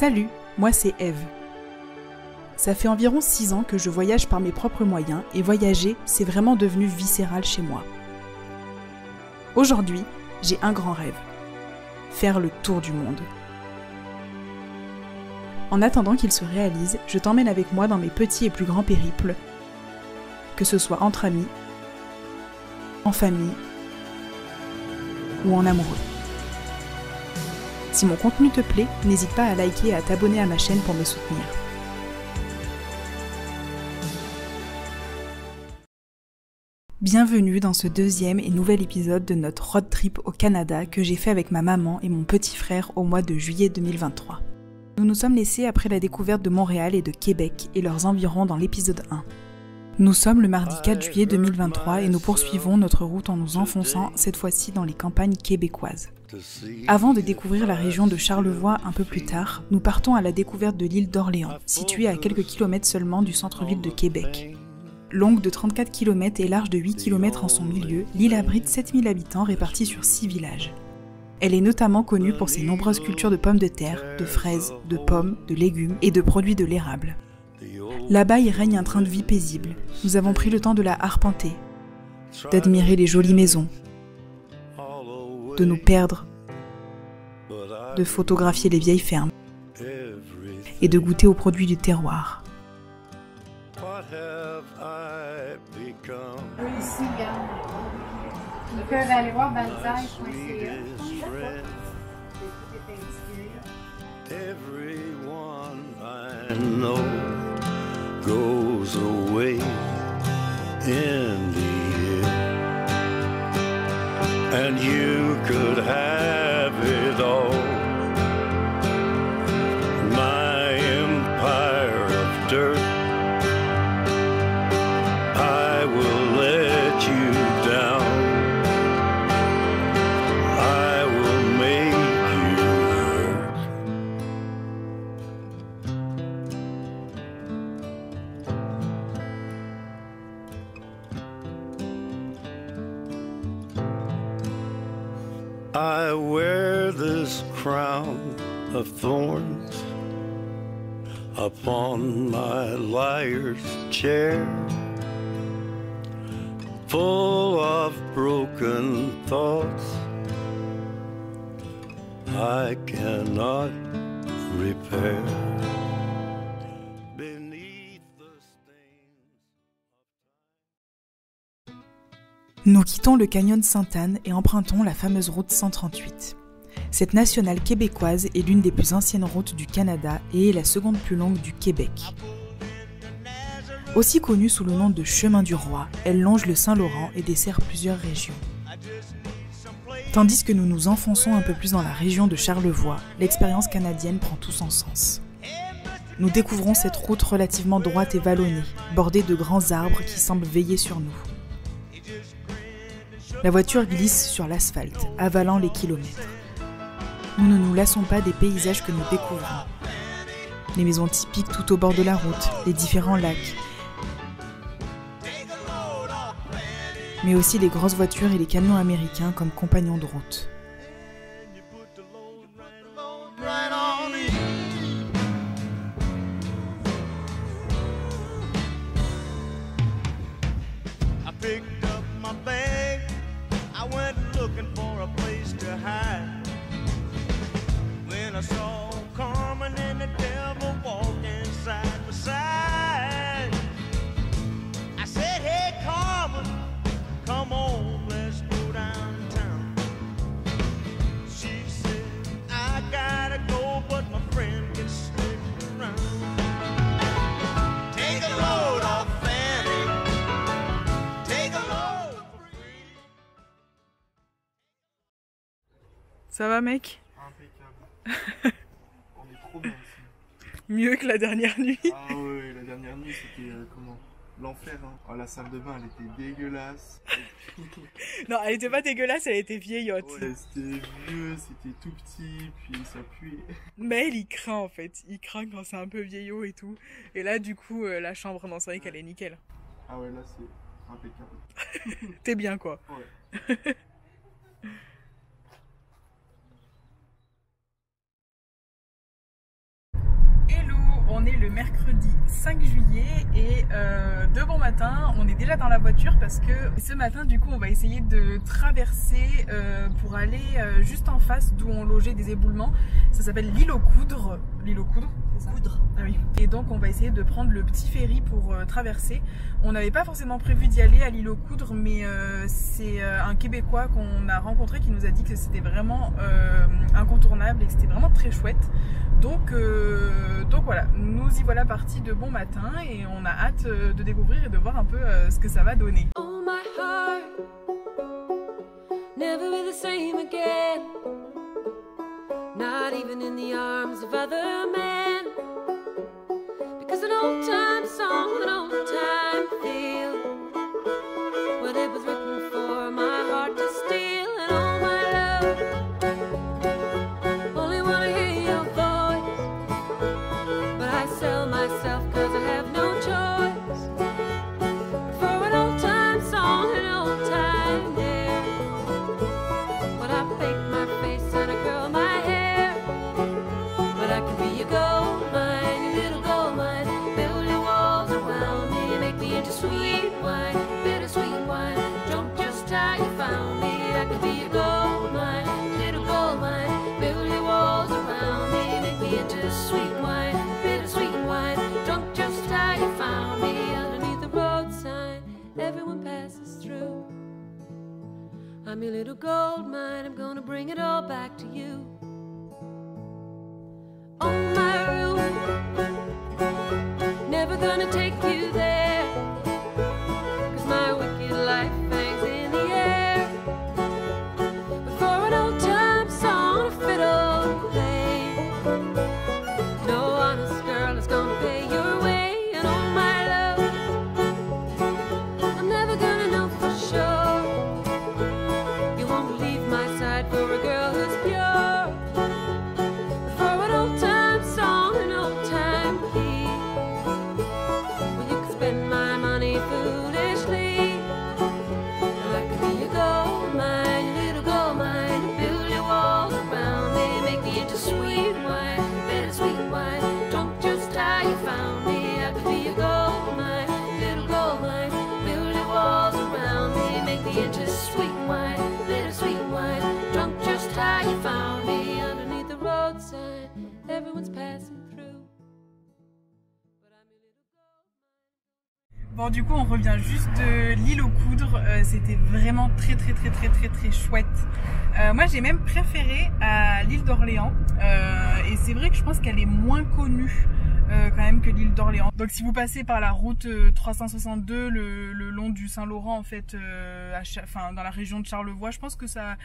Salut, moi c'est Eve. Ça fait environ 6 ans que je voyage par mes propres moyens et voyager, c'est vraiment devenu viscéral chez moi. Aujourd'hui, j'ai un grand rêve. Faire le tour du monde. En attendant qu'il se réalise, je t'emmène avec moi dans mes petits et plus grands périples, que ce soit entre amis, en famille ou en amoureux. Si mon contenu te plaît, n'hésite pas à liker et à t'abonner à ma chaîne pour me soutenir. Bienvenue dans ce deuxième et nouvel épisode de notre road trip au Canada que j'ai fait avec ma maman et mon petit frère au mois de juillet 2023. Nous nous sommes laissés après la découverte de Montréal et de Québec et leurs environs dans l'épisode 1. Nous sommes le mardi 4 juillet 2023 et nous poursuivons notre route en nous enfonçant cette fois-ci dans les campagnes québécoises. Avant de découvrir la région de Charlevoix un peu plus tard, nous partons à la découverte de l'île d'Orléans, située à quelques kilomètres seulement du centre-ville de Québec. Longue de 34 km et large de 8 km en son milieu, l'île abrite 7000 habitants répartis sur 6 villages. Elle est notamment connue pour ses nombreuses cultures de pommes de terre, de fraises, de pommes, de légumes et de produits de l'érable. Là-bas, il règne un train de vie paisible. Nous avons pris le temps de la arpenter, d'admirer les jolies maisons, de nous perdre, de photographier les vieilles fermes et de goûter aux produits du terroir. Ici, ils peuvent aller voir banzai.ca. Everyone I know goes away in the end, and you could have it all. My empire of dirt, I will let you down. I will make you hurt. I wear this crown of thorns upon my liar's chair, full of broken thoughts I cannot repair. Beneath the stains. Nous quittons le canyon Sainte-Anne et empruntons la fameuse route 138. Cette nationale québécoise est l'une des plus anciennes routes du Canada et est la seconde plus longue du Québec. Aussi connue sous le nom de Chemin du Roi, elle longe le Saint-Laurent et dessert plusieurs régions. Tandis que nous nous enfonçons un peu plus dans la région de Charlevoix, l'expérience canadienne prend tout son sens. Nous découvrons cette route relativement droite et vallonnée, bordée de grands arbres qui semblent veiller sur nous. La voiture glisse sur l'asphalte, avalant les kilomètres. Nous ne nous lassons pas des paysages que nous découvrons. Les maisons typiques tout au bord de la route, les différents lacs, mais aussi les grosses voitures et les camions américains comme compagnons de route. I picked up my bag, I went looking for a place to hide. When I saw Carmen and the devil walking side by side, I said, hey Carmen, come on, let's go downtown. She said, I gotta go, but my friend can stick around. Take a load off Fanny, take a load for free. Ça va mec? Impeccable. On est trop bien ici. Mieux que la dernière nuit. Ah ouais, la dernière nuit c'était comment? L'enfer hein. Oh, la salle de bain elle était dégueulasse. Non, elle était pas dégueulasse, elle était vieillotte. Ouais, c'était vieux, c'était tout petit, puis ça puait. Mais il craint en fait, il craint quand c'est un peu vieillot et tout. Et là du coup, la chambre, non c'est vrai qu'elle est nickel. Ah ouais, là c'est impeccable. T'es bien quoi. Ouais. On est le mercredi 5 juillet et de bon matin, on est déjà dans la voiture parce que ce matin du coup on va essayer de traverser pour aller juste en face d'où on logeait des éboulements. Ça s'appelle l'île aux Coudres. L'île aux Coudres, c'est ça ? Coudres. Ah oui. Et donc on va essayer de prendre le petit ferry pour traverser. On n'avait pas forcément prévu d'y aller à l'île aux Coudres, mais c'est un Québécois qu'on a rencontré qui nous a dit que c'était vraiment incontournable et que c'était vraiment très chouette. Donc voilà, nous y voilà partis de bon matin et on a hâte de découvrir et de voir un peu ce que ça va donner. Oh my heart, never be the same again. Not even in the arms of other men. Because an old time song with an old time feel. Well, it was written for my heart to steal. And oh my love, only wanna hear your voice. But I sell myself cause I have no choice. For an old time song and an old time dare. But I bake my face and I curl my hair. But I can be your gold mine, your little gold mine. Build your walls around me, make me into sweet wine, bittersweet wine. Drunk just how you found me. I can be your gold mine, little gold mine. Build your walls around me, make me into sweet wine, bittersweet wine. Drunk just how you found me. Underneath the road sign, everyone passes through. I'm your little gold mine, I'm gonna bring it all back to you. On my route, never gonna take you there. Cause my wicked life hangs in the air. But for an old time song, a fiddle play. No honest girl is gonna pay your way. And oh my love, I'm never gonna know for sure. You won't leave my side for a girl who's pure. But for an old time song, an old time key. Well, you can spend my money foolishly. And I could be your gold mine, your little gold mine. Build your walls around me, make me into sweet wine, bittersweet wine. Drunk just how you found me. I could be your gold mine, little gold mine. Build your walls around me, make me into sweet wine, bittersweet wine. Drunk just how you found me. Underneath the road sign, everyone's passing through. But I'm your little gold mine. Bon du coup on revient juste de l'île aux Coudres, c'était vraiment très chouette. Moi j'ai même préféré à l'île d'Orléans et c'est vrai que je pense qu'elle est moins connue quand même que l'île d'Orléans. Donc si vous passez par la route 362 le long du Saint-Laurent en fait, dans la région de Charlevoix, je pense que ça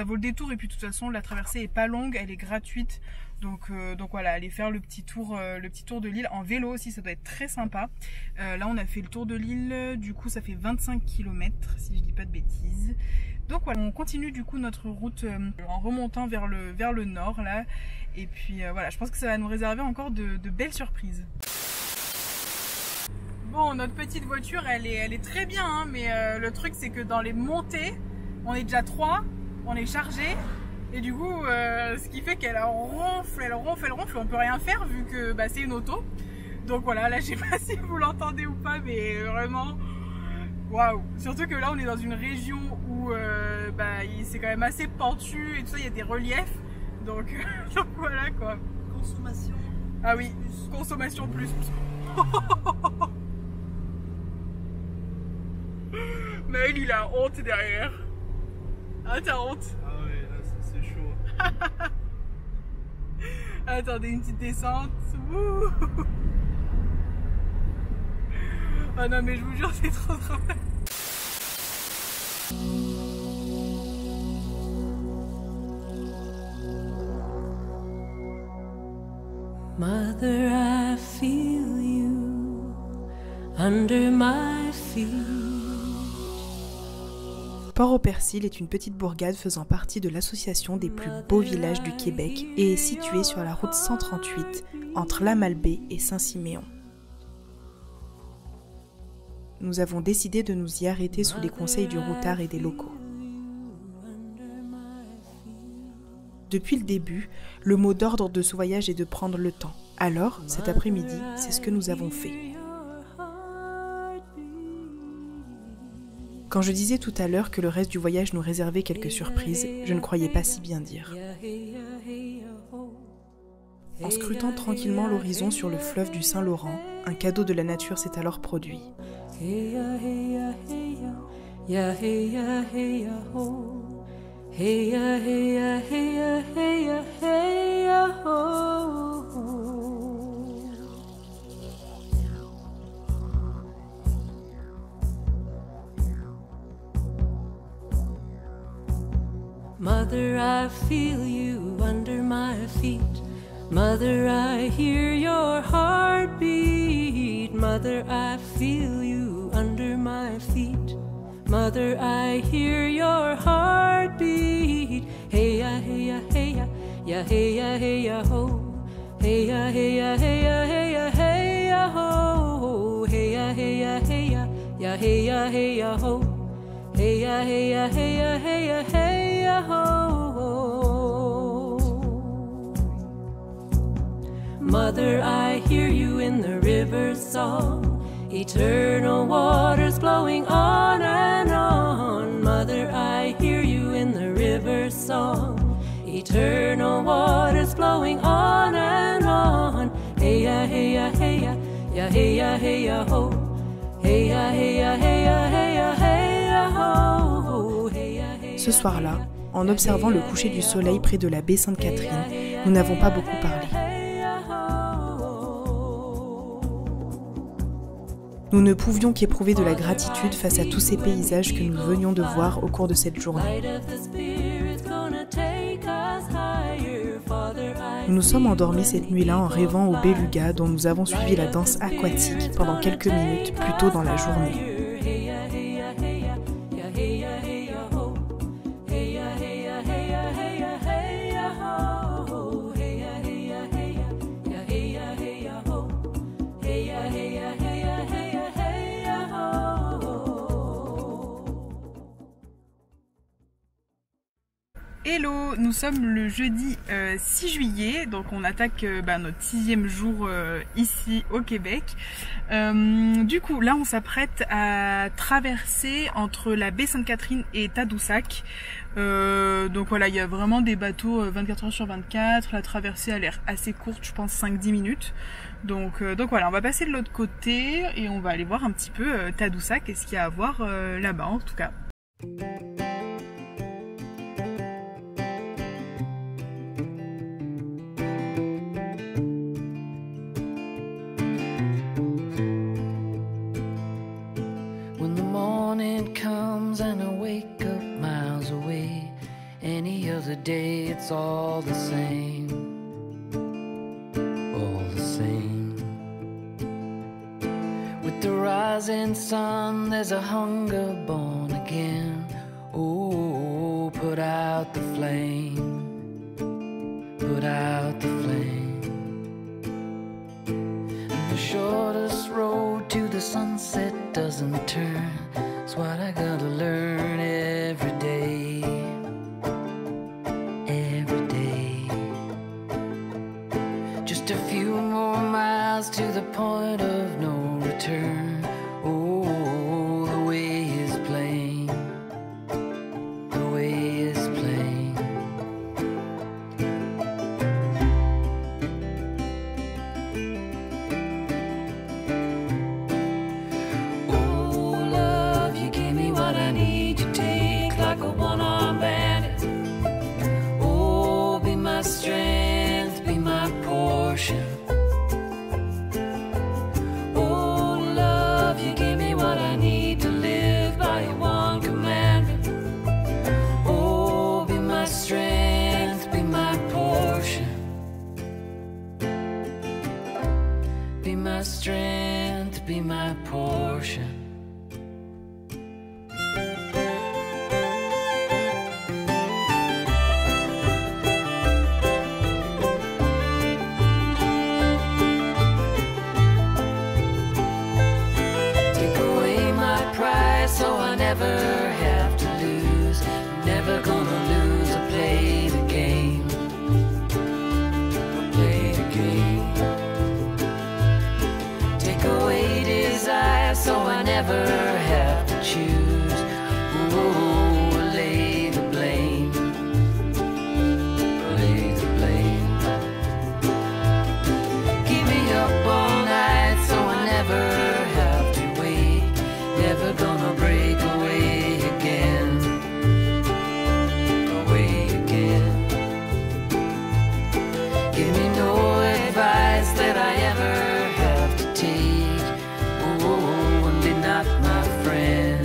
vaut le détour et puis de toute façon la traversée est pas longue, elle est gratuite. Donc voilà, allez faire le petit tour de l'île en vélo aussi, ça doit être très sympa. Là on a fait le tour de l'île, du coup ça fait 25 km si je dis pas de bêtises. Donc voilà, on continue du coup notre route en remontant vers le nord là. Et puis voilà, je pense que ça va nous réserver encore de belles surprises. Bon, notre petite voiture elle est très bien hein, mais le truc c'est que dans les montées, on est déjà 3, on est chargé. Et du coup, ce qui fait qu'elle ronfle, et on peut rien faire vu que bah, c'est une auto. Donc voilà, là je sais pas si vous l'entendez ou pas, mais vraiment, waouh. Surtout que là on est dans une région où c'est quand même assez pentu et tout ça, il y a des reliefs. Donc voilà quoi. Consommation. Ah oui, consommation plus. Mais il a honte derrière. Ah t'as honte? Ah ouais, là c'est chaud. Attendez, une petite descente. Wouh. Ah non mais je vous jure c'est trop drôle. Mother, I feel you under my feet. Port-au-Persil est une petite bourgade faisant partie de l'association des plus beaux villages du Québec et est située sur la route 138 entre la Malbaie et Saint-Siméon. Nous avons décidé de nous y arrêter sous les conseils du routard et des locaux. Depuis le début, le mot d'ordre de ce voyage est de prendre le temps. Alors, cet après-midi, c'est ce que nous avons fait. Quand je disais tout à l'heure que le reste du voyage nous réservait quelques surprises, je ne croyais pas si bien dire. En scrutant tranquillement l'horizon sur le fleuve du Saint-Laurent, un cadeau de la nature s'est alors produit. Mother, I feel you under my feet. Mother, I hear your heartbeat. Mother, I feel you under my feet. Mother, I hear your heartbeat. Hey ya, hey ya, hey ya, ya hey ya, hey ya ho. Hey ya, hey ya, hey ya, hey ya, hey ya ho. Hey ya, hey ya, hey ya, ya hey ya, hey ya ho. Hey ya, hey ya, hey ya, hey ya, hey ya ho. Mother, I hear you in the river's song. Eternal waters blowing on and on. Mother, I hear you in the river's song. Eternal waters blowing on and on. Hey ya, hey ya, hey ya, ya hey ya, hey ya ho. Hey ya, hey ya, hey ya, hey ya, hey ya ho. Ce soir-là, en observant le coucher du soleil près de la baie Sainte-Catherine, nous n'avons pas beaucoup parlé. Nous ne pouvions qu'éprouver de la gratitude face à tous ces paysages que nous venions de voir au cours de cette journée. Nous nous sommes endormis cette nuit-là en rêvant au beluga dont nous avons suivi la danse aquatique pendant quelques minutes plus tôt dans la journée. Hello, nous sommes le jeudi 6 juillet, donc on attaque notre 6e jour ici au Québec. Du coup, là on s'apprête à traverser entre la baie Sainte-Catherine et Tadoussac. Donc voilà, il y a vraiment des bateaux 24 heures sur 24, la traversée a l'air assez courte, je pense 5-10 minutes. Donc voilà, on va passer de l'autre côté et on va aller voir un petit peu Tadoussac et ce qu'il y a à voir là-bas en tout cas. The day it's all the same, all the same. With the rising sun there's a hunger born again. Oh, put out the flame, put out the flame. And the shortest road to the sunset doesn't turn. It's what I gotta learn every day. Just a few more miles to the point of no return. Oh, the way is plain, the way is plain. Oh, love, you give me what I need. You take like a one-armed bandit. Oh, be my strength, be my portion. Oh, love, you give me what I need to live by your one commandment. Oh, be my strength, be my portion. Be my strength, be my portion. So I never have to lose, never gonna lose or play the game. Give me no advice that I ever have to take. Oh, and be not my friend.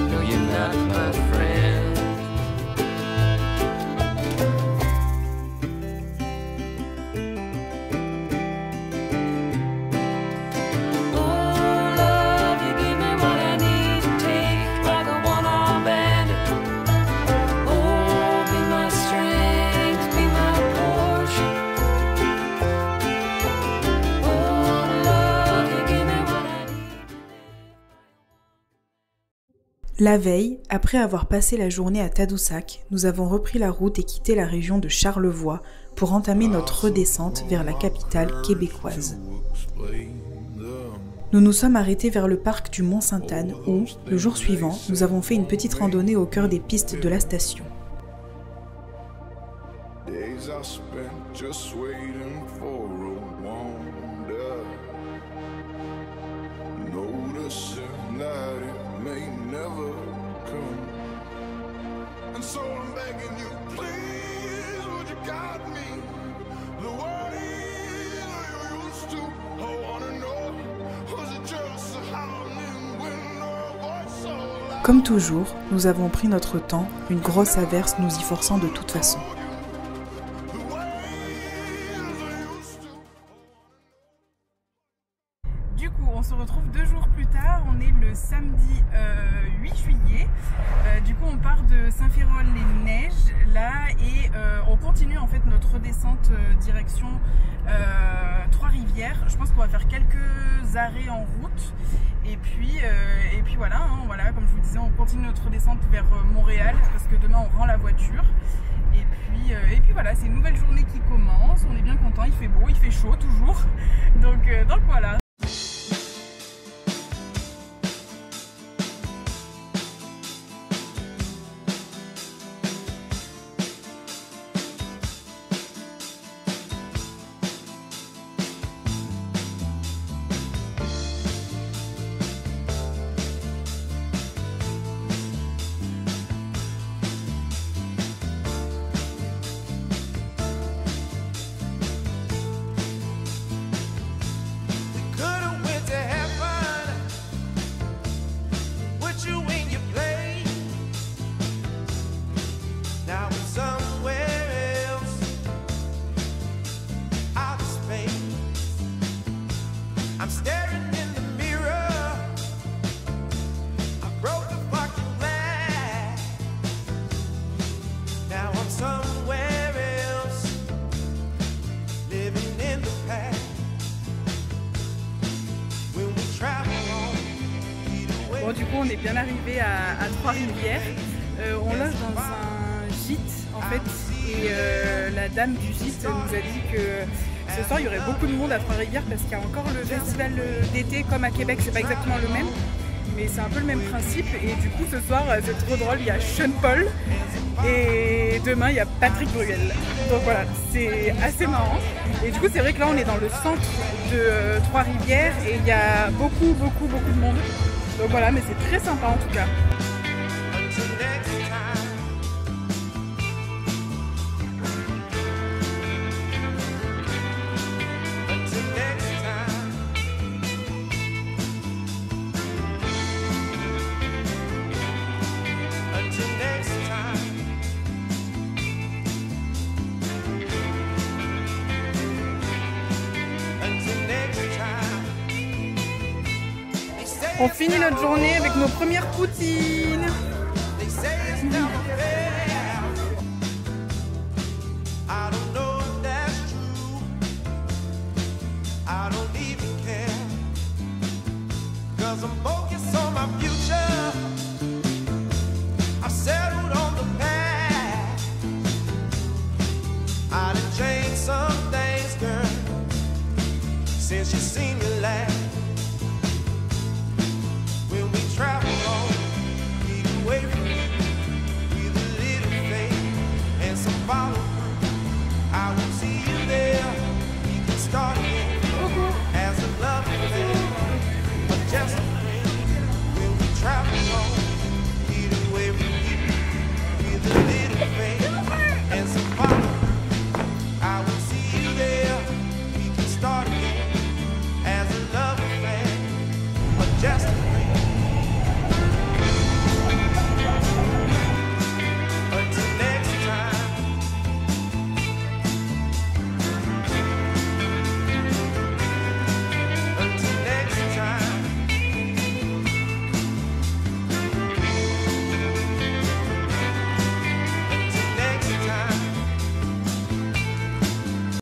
No, you're not my friend. Oh, love, you give me what I need to take, like a one-armed bandit. Oh, be my strength, be my portion. Oh, love, you give me what I need. La veille, après avoir passé la journée à Tadoussac, nous avons repris la route et quitté la région de Charlevoix pour entamer notre redescente vers la capitale québécoise. Nous nous sommes arrêtés vers le parc du Mont-Sainte-Anne où, le jour suivant, nous avons fait une petite randonnée au cœur des pistes de la station. Days I spent just waiting for a wonder, noticing that it may never come. And so I'm begging you, please, would you guide me the way that you used to? I wanna know, was it just a howling wind or a voice so loud? Comme toujours, nous avons pris notre temps, une grosse averse nous y forçant de toute façon. Du coup, on se retrouve 2 jours plus tard, on est le samedi 8 juillet. Du coup, on part de Saint-Férold-les-Neiges là et on continue en fait notre redescente direction Trois-Rivières. Je pense qu'on va faire quelques arrêts en route et puis voilà, hein, voilà, comme je vous disais, on continue notre descente vers Montréal parce que demain on rend la voiture. Et puis voilà, c'est une nouvelle journée qui commence, on est bien content, il fait beau, il fait chaud toujours. Donc voilà. Could've went to heaven with you in your place. Now I'm somewhere else, out of space. I'm staring in the mirror. I broke the fucking glass. Now I'm somewhere else, living in the past. Bon, du coup, on est bien arrivé à Trois-Rivières. On loge dans un gîte en fait, et la dame du gîte nous a dit que ce soir il y aurait beaucoup de monde à Trois-Rivières parce qu'il y a encore le festival d'été comme à Québec. C'est pas exactement le même, mais c'est un peu le même principe. Et du coup, ce soir, c'est trop drôle. Il y a Sean Paul et demain il y a Patrick Bruel. Donc voilà, c'est assez marrant. Et du coup, c'est vrai que là, on est dans le centre de Trois-Rivières et il y a beaucoup de monde. Donc voilà, mais c'est très sympa en tout cas. Until next time. Until next time. Until next time. Until next time. They say On finit notre journée avec nos premières poutines. They say it's never fair. I don't know if that's true. I don't even care. 'Cause I'm focused on my future. I've settled on the past. I done changed some things, girl, since you seen your